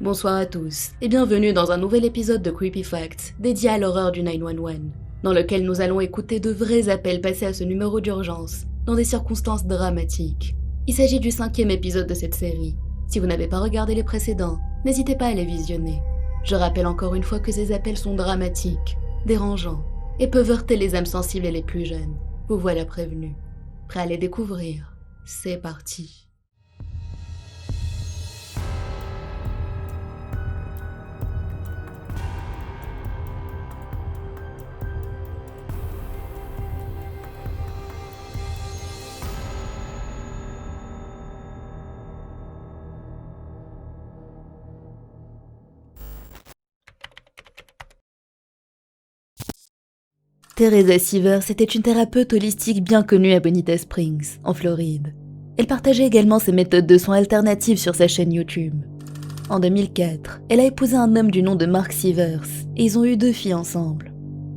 Bonsoir à tous, et bienvenue dans un nouvel épisode de Creepy Facts, dédié à l'horreur du 911, dans lequel nous allons écouter de vrais appels passés à ce numéro d'urgence, dans des circonstances dramatiques. Il s'agit du 5e épisode de cette série. Si vous n'avez pas regardé les précédents, n'hésitez pas à les visionner. Je rappelle encore une fois que ces appels sont dramatiques, dérangeants, et peuvent heurter les âmes sensibles et les plus jeunes. Vous voilà prévenus. Prêts à les découvrir? C'est parti. Teresa Sivers était une thérapeute holistique bien connue à Bonita Springs, en Floride. Elle partageait également ses méthodes de soins alternatives sur sa chaîne YouTube. En 2004, elle a épousé un homme du nom de Mark Sivers, et ils ont eu 2 filles ensemble.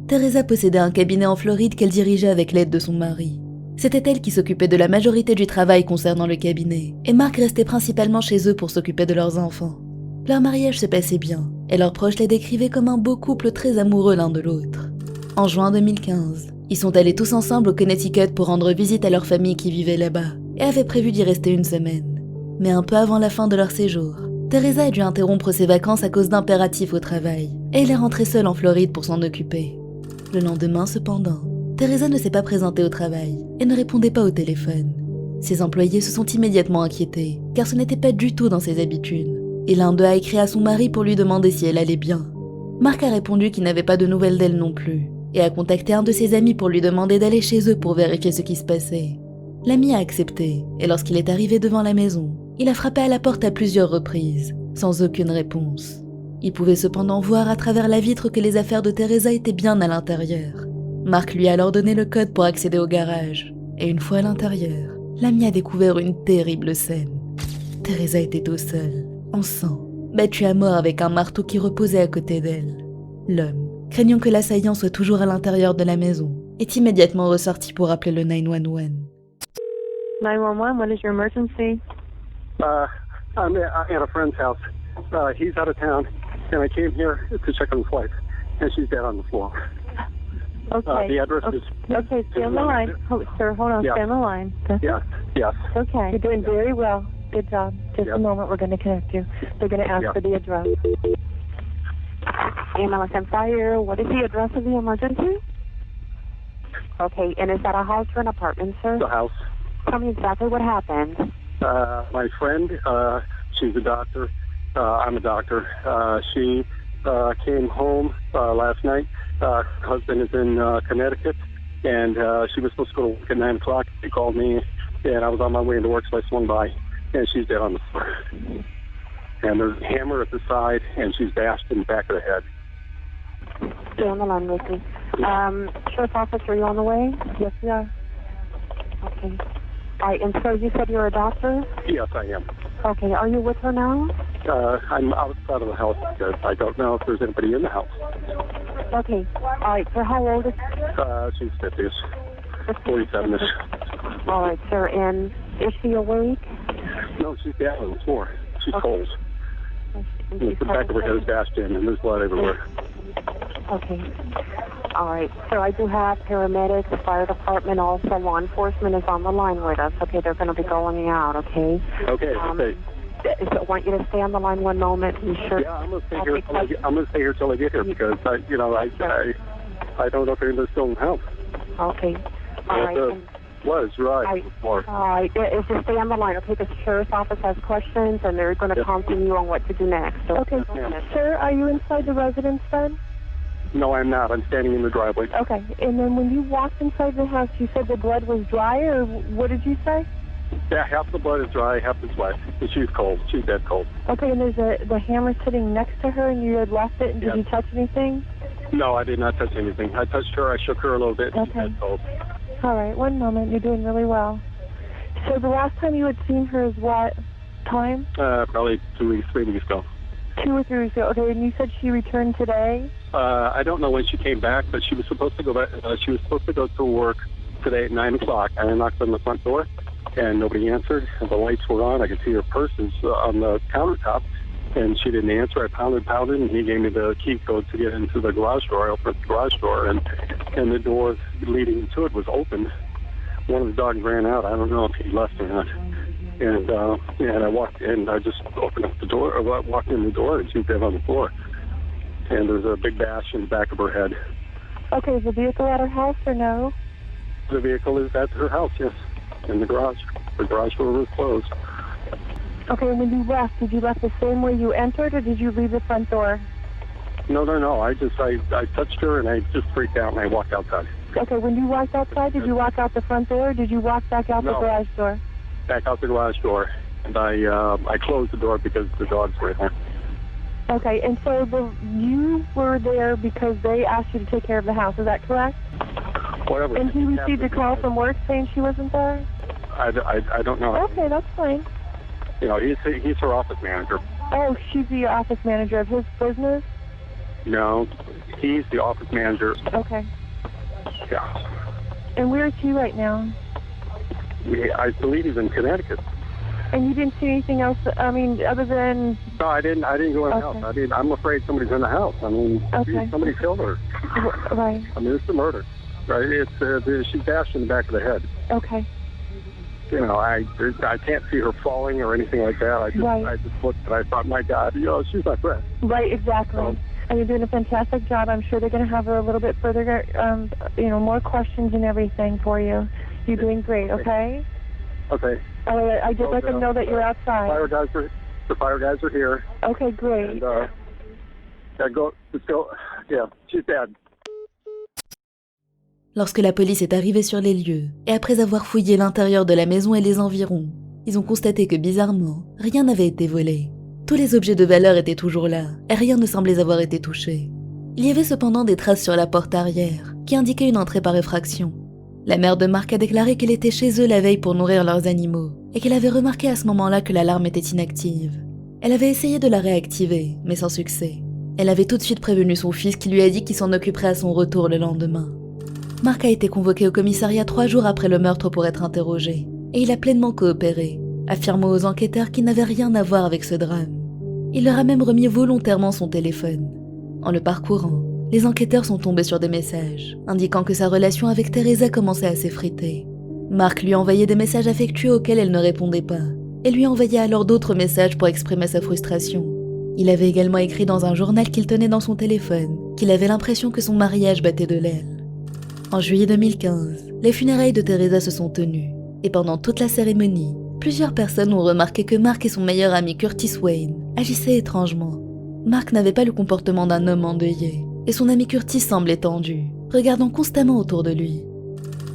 Teresa possédait un cabinet en Floride qu'elle dirigeait avec l'aide de son mari. C'était elle qui s'occupait de la majorité du travail concernant le cabinet, et Mark restait principalement chez eux pour s'occuper de leurs enfants. Leur mariage se passait bien, et leurs proches les décrivaient comme un beau couple très amoureux l'un de l'autre. En juin 2015, ils sont allés tous ensemble au Connecticut pour rendre visite à leur famille qui vivait là-bas et avaient prévu d'y rester une semaine. Mais un peu avant la fin de leur séjour, Teresa a dû interrompre ses vacances à cause d'impératifs au travail et elle est rentrée seule en Floride pour s'en occuper. Le lendemain, cependant, Teresa ne s'est pas présentée au travail et ne répondait pas au téléphone. Ses employés se sont immédiatement inquiétés car ce n'était pas du tout dans ses habitudes et l'un d'eux a écrit à son mari pour lui demander si elle allait bien. Mark a répondu qu'il n'avait pas de nouvelles d'elle non plus et a contacté un de ses amis pour lui demander d'aller chez eux pour vérifier ce qui se passait. L'ami a accepté, et lorsqu'il est arrivé devant la maison, il a frappé à la porte à plusieurs reprises, sans aucune réponse. Il pouvait cependant voir à travers la vitre que les affaires de Teresa étaient bien à l'intérieur. Mark lui a alors donné le code pour accéder au garage, et une fois à l'intérieur, l'ami a découvert une terrible scène. Teresa était au sol, en sang, battue à mort avec un marteau qui reposait à côté d'elle. L'homme, craignant que l'assaillant soit toujours à l'intérieur de la maison, est immédiatement ressorti pour appeler le 911. 911, what is your emergency? I'm at a friend's house. He's out of town, and I came here to check on his wife, and she's dead on the floor. Okay. The address is... Okay, stay on the line. Oh, sir, hold on, Yeah. stay on the line. Yes. Okay, you're doing very well. Good job. Just a moment, we're going to connect you. They're going to ask for the address. Ambulance and fire, what is the address of the emergency? Okay, and is that a house or an apartment, sir? The house. Tell me exactly what happened. My friend, she's a doctor. I'm a doctor. She came home last night. Her husband is in Connecticut, and she was supposed to go to work at 9 o'clock. She called me, and I was on my way into work, so I swung by, and she's dead on the floor. And there's a hammer at the side, and she's bashed in the back of the head. Stay on the line with me. Sheriff's office, are you on the way? Yes, we are. Okay. All right, and so you said you're a doctor? Yes, I am. Okay, are you with her now? I'm outside of the house because I don't know if there's anybody in the house. Okay. All right, so how old is She's 50s, 47-ish. All right, sir, and is she awake? No, she's down on the floor. She's cold. And The back of her head is bashed in, and there's blood everywhere. Okay. All right. So I do have paramedics, the fire department, also law enforcement is on the line with us. Okay, they're going to be going out, okay? Okay, okay. So I want you to stay on the line one moment. And sure. Yeah, I'm gonna stay here till I get here because I don't know if anybody's still in the house. Okay. All right. Was right. All right. Just stay on the line, okay? The sheriff's office has questions, and they're going to counsel you on what to do next. So, Okay. Sir, are you inside the residence then? No, I'm not. I'm standing in the driveway. Okay. And then when you walked inside the house, you said the blood was dry, or what did you say? Yeah, half the blood is dry, half is wet. And she's cold. She's dead cold. Okay, and there's the hammer sitting next to her, and you had left it, and did you touch anything? No, I did not touch anything. I touched her. I shook her a little bit. Okay. She's dead cold. All right, one moment. You're doing really well. So the last time you had seen her is what time? Probably 2 weeks, 3 weeks ago. 2 or 3 weeks ago. Okay, and you said she returned today? I don't know when she came back, but she was supposed to go back. She was supposed to go to work today at 9 o'clock. I knocked on the front door, and nobody answered. The lights were on. I could see her purses on the countertop, and she didn't answer. I pounded, and he gave me the key code to get into the garage door. I opened the garage door, and the door leading into it was open. One of the dogs ran out. I don't know if he left or not. And I walked in. I just opened up the door, or walked in the door, and she's dead on the floor. And there's a big bash in the back of her head. Okay, is the vehicle at her house or no? The vehicle is at her house, yes, in the garage. The garage door was closed. Okay, and when you left, did you left the same way you entered, or did you leave the front door? No. I touched her, and I just freaked out, and I walked outside. Okay, when you walked outside, did you walk out the front door, or did you walk back out the garage door? Back out the garage door, and I closed the door because the dogs were in there. Okay, and so you were there because they asked you to take care of the house, is that correct? Whatever. And he received a call from work saying she wasn't there? I don't know. Okay, that's fine. You know, he's her office manager. Oh, she's the office manager of his business? No, he's the office manager. Okay. Yeah. And where is he right now? I believe he's in Connecticut. And you didn't see anything else, I mean, other than... No, I didn't go in the house. I'm afraid somebody's in the house. I mean, somebody killed her. Right. I mean, it's a murder. Right? She's bashed in the back of the head. Okay. You know, I can't see her falling or anything like that. I just looked and I thought, my God, she's my friend. Right, exactly. And you're doing a fantastic job. I'm sure they're going to have a little bit further, more questions and everything for you. You're doing great, okay? Okay. I just let them know that you're outside. The fire guys are here. Okay, great. And, let's go. Yeah, she's dead. Lorsque la police est arrivée sur les lieux, et après avoir fouillé l'intérieur de la maison et les environs, ils ont constaté que bizarrement, rien n'avait été volé. Tous les objets de valeur étaient toujours là, et rien ne semblait avoir été touché. Il y avait cependant des traces sur la porte arrière, qui indiquaient une entrée par effraction. La mère de Mark a déclaré qu'elle était chez eux la veille pour nourrir leurs animaux, et qu'elle avait remarqué à ce moment-là que l'alarme était inactive. Elle avait essayé de la réactiver, mais sans succès. Elle avait tout de suite prévenu son fils qui lui a dit qu'il s'en occuperait à son retour le lendemain. Mark a été convoqué au commissariat 3 jours après le meurtre pour être interrogé, et il a pleinement coopéré, affirmant aux enquêteurs qu'il n'avait rien à voir avec ce drame. Il leur a même remis volontairement son téléphone. En le parcourant, les enquêteurs sont tombés sur des messages, indiquant que sa relation avec Teresa commençait à s'effriter. Mark lui envoyait des messages affectueux auxquels elle ne répondait pas, et lui envoyait alors d'autres messages pour exprimer sa frustration. Il avait également écrit dans un journal qu'il tenait dans son téléphone qu'il avait l'impression que son mariage battait de l'aile. En juillet 2015, les funérailles de Teresa se sont tenues, et pendant toute la cérémonie, plusieurs personnes ont remarqué que Mark et son meilleur ami Curtis Wayne agissaient étrangement. Mark n'avait pas le comportement d'un homme endeuillé, et son ami Curtis semblait tendu, regardant constamment autour de lui.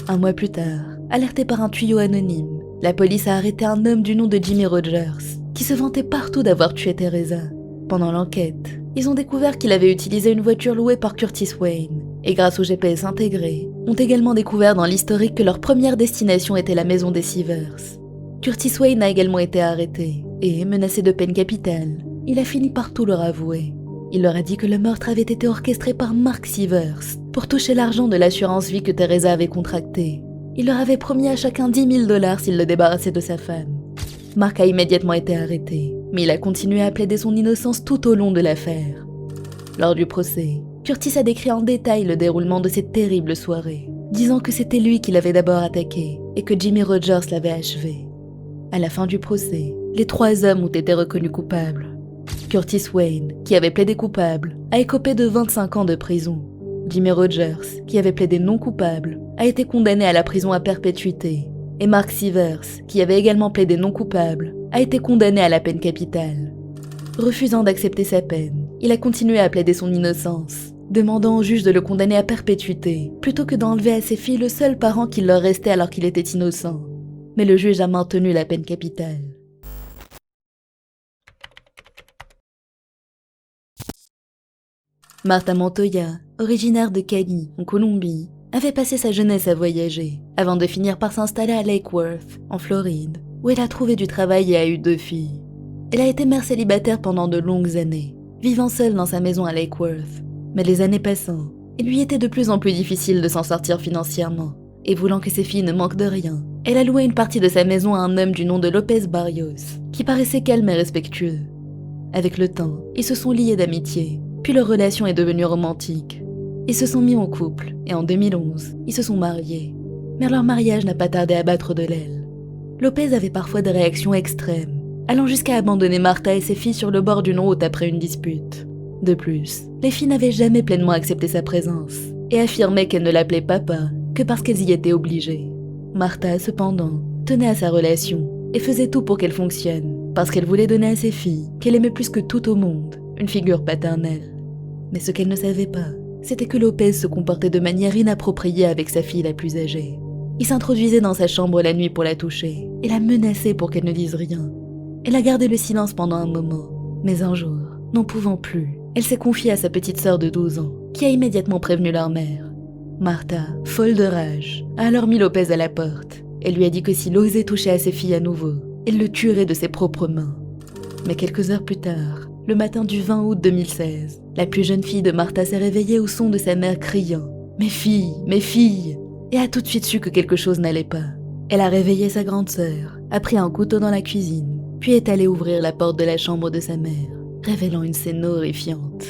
Un mois plus tard, alerté par un tuyau anonyme, la police a arrêté un homme du nom de Jimmy Rogers, qui se vantait partout d'avoir tué Teresa. Pendant l'enquête, ils ont découvert qu'il avait utilisé une voiture louée par Curtis Wayne, et grâce au GPS intégré, ont également découvert dans l'historique que leur première destination était la maison des Sievers. Curtis Wayne a également été arrêté, et, menacé de peine capitale, il a fini par tout leur avouer. Il leur a dit que le meurtre avait été orchestré par Mark Sievers pour toucher l'argent de l'assurance vie que Teresa avait contracté. Il leur avait promis à chacun $10 000 s'il le débarrassait de sa femme. Mark a immédiatement été arrêté, mais il a continué à plaider son innocence tout au long de l'affaire. Lors du procès, Curtis a décrit en détail le déroulement de cette terrible soirée, disant que c'était lui qui l'avait d'abord attaqué et que Jimmy Rogers l'avait achevé. À la fin du procès, les 3 hommes ont été reconnus coupables. Curtis Wayne, qui avait plaidé coupable, a écopé de 25 ans de prison. Jimmy Rogers, qui avait plaidé non coupable, a été condamné à la prison à perpétuité. Et Mark Sievers, qui avait également plaidé non coupable, a été condamné à la peine capitale. Refusant d'accepter sa peine, il a continué à plaider son innocence, demandant au juge de le condamner à perpétuité, plutôt que d'enlever à ses filles le seul parent qui leur restait alors qu'il était innocent. Mais le juge a maintenu la peine capitale. Martha Montoya, originaire de Cali, en Colombie, avait passé sa jeunesse à voyager, avant de finir par s'installer à Lake Worth, en Floride, où elle a trouvé du travail et a eu 2 filles. Elle a été mère célibataire pendant de longues années, vivant seule dans sa maison à Lake Worth. Mais les années passant, il lui était de plus en plus difficile de s'en sortir financièrement, et voulant que ses filles ne manquent de rien, elle a loué une partie de sa maison à un homme du nom de Lopez Barrios, qui paraissait calme et respectueux. Avec le temps, ils se sont liés d'amitié, puis leur relation est devenue romantique. Ils se sont mis en couple, et en 2011, ils se sont mariés. Mais leur mariage n'a pas tardé à battre de l'aile. Lopez avait parfois des réactions extrêmes, allant jusqu'à abandonner Martha et ses filles sur le bord d'une route après une dispute. De plus, les filles n'avaient jamais pleinement accepté sa présence, et affirmaient qu'elles ne l'appelaient papa que parce qu'elles y étaient obligées. Martha, cependant, tenait à sa relation, et faisait tout pour qu'elle fonctionne, parce qu'elle voulait donner à ses filles, qu'elle aimait plus que tout au monde, une figure paternelle. Mais ce qu'elle ne savait pas, c'était que Lopez se comportait de manière inappropriée avec sa fille la plus âgée. Il s'introduisait dans sa chambre la nuit pour la toucher, et la menaçait pour qu'elle ne dise rien. Elle a gardé le silence pendant un moment, mais un jour, n'en pouvant plus, elle s'est confiée à sa petite sœur de 12 ans, qui a immédiatement prévenu leur mère. Martha, folle de rage, a alors mis Lopez à la porte. Elle lui a dit que s'il osait toucher à ses filles à nouveau, elle le tuerait de ses propres mains. Mais quelques heures plus tard, le matin du 20 août 2016, la plus jeune fille de Martha s'est réveillée au son de sa mère criant « Mes filles, mes filles !» et a tout de suite su que quelque chose n'allait pas. Elle a réveillé sa grande sœur, a pris un couteau dans la cuisine, puis est allée ouvrir la porte de la chambre de sa mère, révélant une scène horrifiante.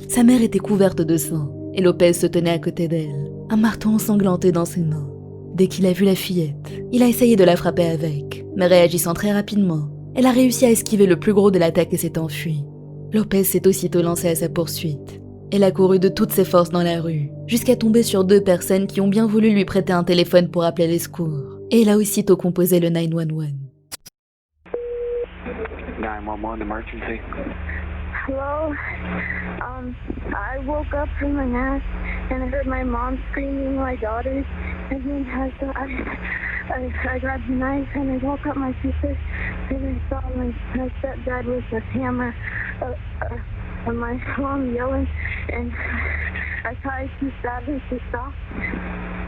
Sa mère était couverte de sang, et Lopez se tenait à côté d'elle, un marteau ensanglanté dans ses mains. Dès qu'il a vu la fillette, il a essayé de la frapper avec, mais réagissant très rapidement, elle a réussi à esquiver le plus gros de l'attaque et s'est enfuie. Lopez s'est aussitôt lancé à sa poursuite. Elle a couru de toutes ses forces dans la rue, jusqu'à tomber sur 2 personnes qui ont bien voulu lui prêter un téléphone pour appeler les secours. Et elle a aussitôt composé le 911. 911 emergency. Hello. I woke up from a nap and I heard my mom screaming my daughter. And then I grabbed a knife and I woke up my sister and I saw my stepdad with a hammer and my mom yelling, and I tried to stab him to stop,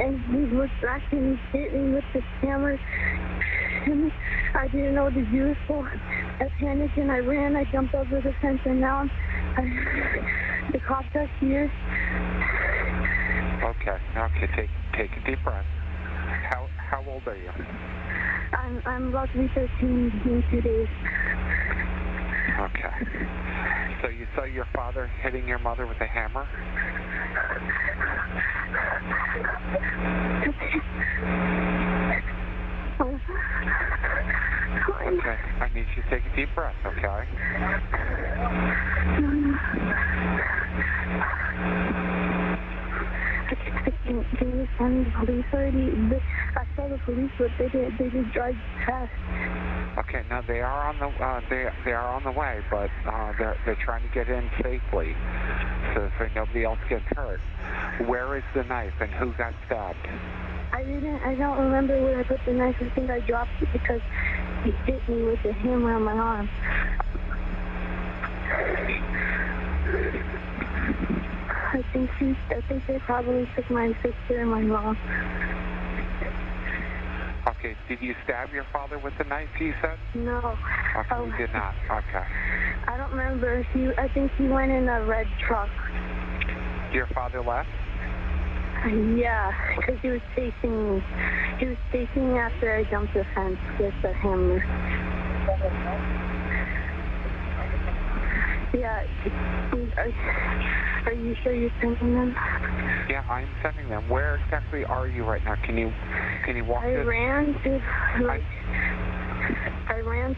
and he looked back and he hit me with the hammer, and I didn't know what to do, so I panicked and I ran. I jumped over the fence and now the cops are here. Okay, take a deep breath. How old are you? I'm about to be 13 in 2 days. Okay. So you saw your father hitting your mother with a hammer? Okay, I need you to take a deep breath, okay? Can you send the police already? I saw the police, but they just drive past. Okay, now they are on the way, but they're trying to get in safely, so nobody else gets hurt. Where is the knife and who got stabbed? I don't remember where I put the knife. I think I dropped it because he hit me with the hammer on my arm. I think they probably took my sister and my mom. Okay, did you stab your father with the knife, you said? No. Okay, you did not. Okay. I don't remember. I think he went in a red truck. Your father left? Yeah, because he was chasing me. He was chasing me after I jumped the fence with the hammer. Yeah. Are you sure you're sending them? Yeah, I'm sending them. Where exactly are you right now? Can you walk I ran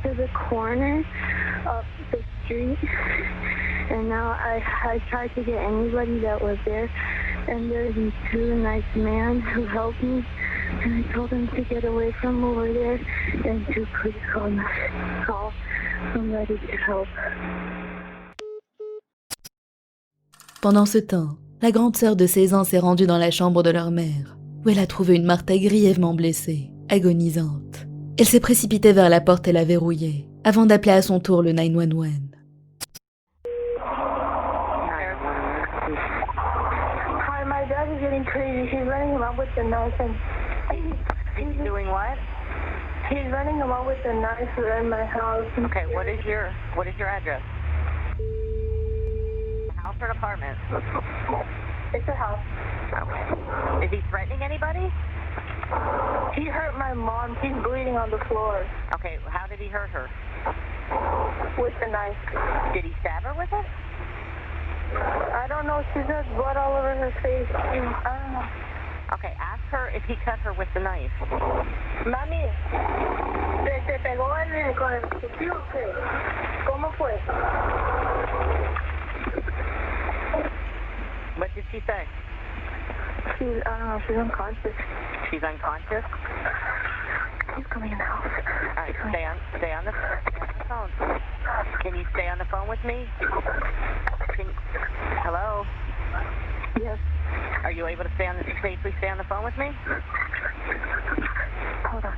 to the corner of the street, and now I tried to get anybody that was there, and there were these 2 nice men who helped me, and I told them to get away from over there and to please call somebody to help. Pendant ce temps, la grande sœur de 16 ans s'est rendue dans la chambre de leur mère, où elle a trouvé une Martha grièvement blessée, agonisante. Elle s'est précipitée vers la porte et l'a verrouillée, avant d'appeler à son tour le 911. Hi, my dad is getting crazy. He's running around with the knife and He's doing what? he's running around with the knife in my house. Okay, what is your address? House or an apartment? It's a house. Okay. Is he threatening anybody? He hurt my mom. She's bleeding on the floor. Okay, how did he hurt her? with the knife. Did he stab her with it? I don't know. She has blood all over her face. I don't know. Okay, ask her if he cut her with the knife. Mami, ¿te pegó con el cuchillo o qué? ¿Cómo fue? What did she say? I don't know. She's unconscious. She's unconscious? He's coming in the house. All right, stay on the phone. Can you stay on the phone with me? Hello? Yes. Are you able to safely stay on the phone with me? Hold on.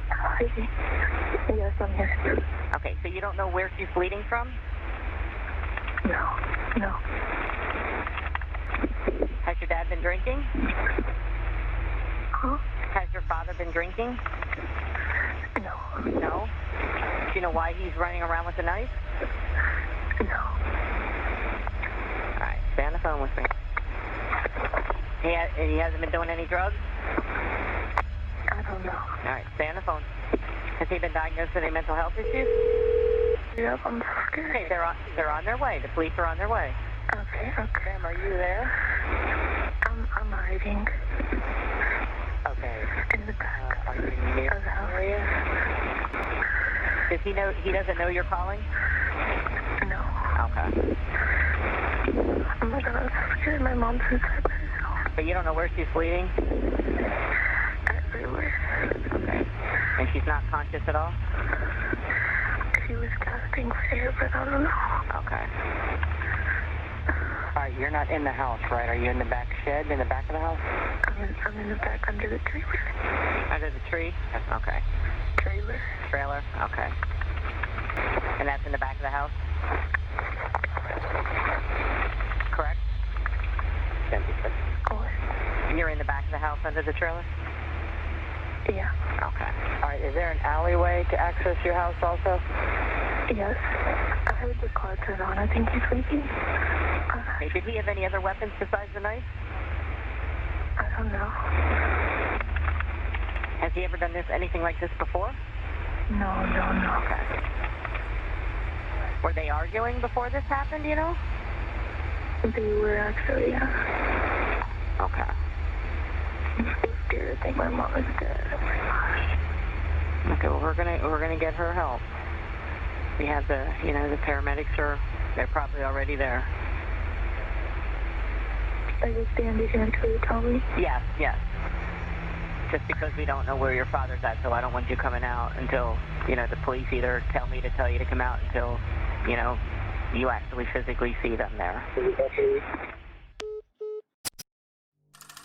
Yes, I'm here. Okay, so you don't know where she's bleeding from? No. Has your dad been drinking? Huh? Has your father been drinking? No. No? Do you know why he's running around with a knife? No. All right, stay on the phone with me. He hasn't been doing any drugs? I don't know. All right, stay on the phone. Has he been diagnosed with any mental health issues? Yep, I'm scared. Okay, they're on their way. The police are on their way. Okay. Ma'am, are you there? I'm hiding Okay. in the back Are you near of the house. the area? Does he know? He doesn't know you're calling? No. Okay. Oh my God, I'm so scared. My mom's inside by herself. But you don't know where she's bleeding? Everywhere. Okay. And she's not conscious at all? She was gasping for air, but I don't know. Okay. All right, you're not in the house, right? Are you in the back shed, in the back of the house? I'm in the back under the trailer. Under the tree? Okay. Trailer? Trailer? Okay. And that's in the back of the house? Correct? What? You're in the back of the house under the trailer? Yeah. Okay. All right, is there an alleyway to access your house also? Yes. I heard the car turn on. I think he's sleeping. Hey, did he have any other weapons besides the knife? I don't know. Has he ever done anything like this before? No. Okay. Were they arguing before this happened, you know? They were actually, yeah. Okay. I'm so scared. I think my mom is dead. Oh my gosh. Okay, well, we're gonna get her help. We have the paramedics they're probably already there. I just stand here until you tell me. Yes. Just because we don't know where your father's at, so I don't want you coming out until, the police either tell me to tell you to come out until, you actually physically see them there.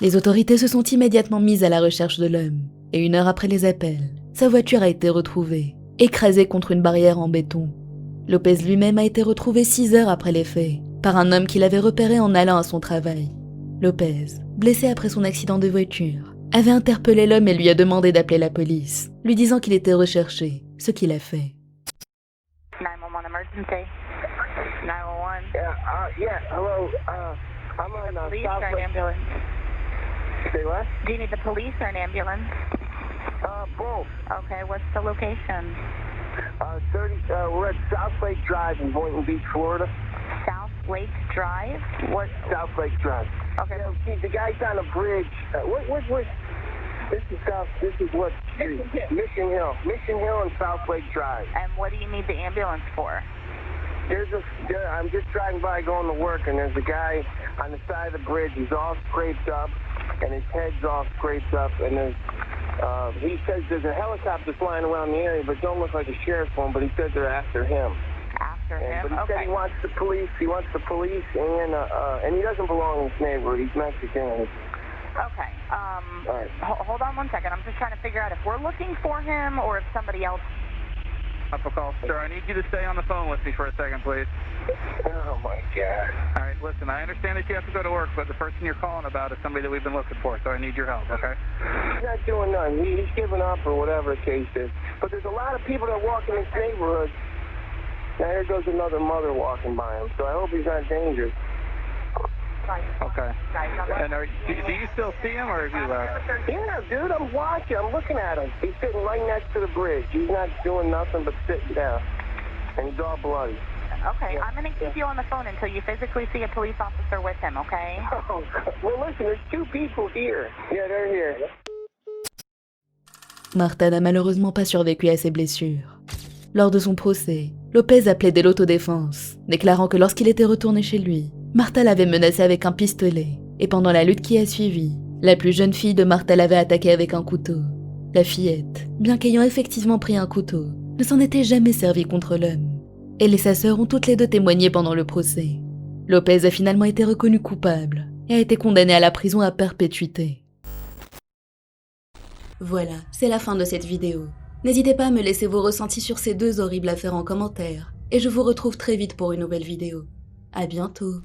Les autorités se sont immédiatement mises à la recherche de l'homme, et 1 heure après les appels, sa voiture a été retrouvée, écrasée contre une barrière en béton. Lopez lui-même a été retrouvé 6 heures après les faits, par un homme qui l'avait repéré en allant à son travail. Lopez, blessé après son accident de voiture, avait interpellé l'homme et lui a demandé d'appeler la police, lui disant qu'il était recherché, ce qu'il a fait. 911 emergency. 911. Yeah, hello. I'm on Police or an Southwest. ambulance? Say what? Do you need the police or an ambulance? Both. Okay, what's the location? 30. We're at South Lake Drive in Boynton Beach, Florida. South Lake Drive? What? South Lake Drive. Okay. Yeah, see, the guy's on a bridge. What? This is what street? Mission Hill and South Lake Drive. And what do you need the ambulance for? I'm just driving by going to work, and there's a guy on the side of the bridge. He's all scraped up, and his head's all scraped up, and there's he says there's a helicopter flying around the area, but don't look like a sheriff's one, but he said they're after him. After him? But he said Okay. he wants the police, and he doesn't belong in this neighborhood. He's Mexican. Okay. All right. Hold on one second. I'm just trying to figure out if we're looking for him or if somebody else. Call. Sir, I need you to stay on the phone with me for a second, please. Oh, my God. All right, listen, I understand that you have to go to work, but the person you're calling about is somebody that we've been looking for, so I need your help, okay? He's not doing nothing. He's giving up or whatever the case is. But there's a lot of people that walk in this neighborhood. Now here goes another mother walking by him, so I hope he's not dangerous. Okay. And do you still see him, or have you left? Yeah, dude, I'm watching. I'm looking at him. He's sitting right next to the bridge. He's not doing nothing but sitting down. And he's all bloody. Okay, I'm going to keep you on the phone until you physically see a police officer with him, okay? Oh, well, listen, there's 2 people here. Yeah, they're here. Martha n'a malheureusement pas survécu à ses blessures. Lors de son procès, Lopez a plaidé l'autodéfense, déclarant que lorsqu'il était retourné chez lui, Martha l'avait menacé avec un pistolet, et pendant la lutte qui a suivi, la plus jeune fille de Martha l'avait attaqué avec un couteau. La fillette, bien qu'ayant effectivement pris un couteau, ne s'en était jamais servie contre l'homme. Elle et sa sœur ont toutes les deux témoigné pendant le procès. Lopez a finalement été reconnu coupable et a été condamné à la prison à perpétuité. Voilà, c'est la fin de cette vidéo. N'hésitez pas à me laisser vos ressentis sur ces 2 horribles affaires en commentaire, et je vous retrouve très vite pour une nouvelle vidéo. À bientôt.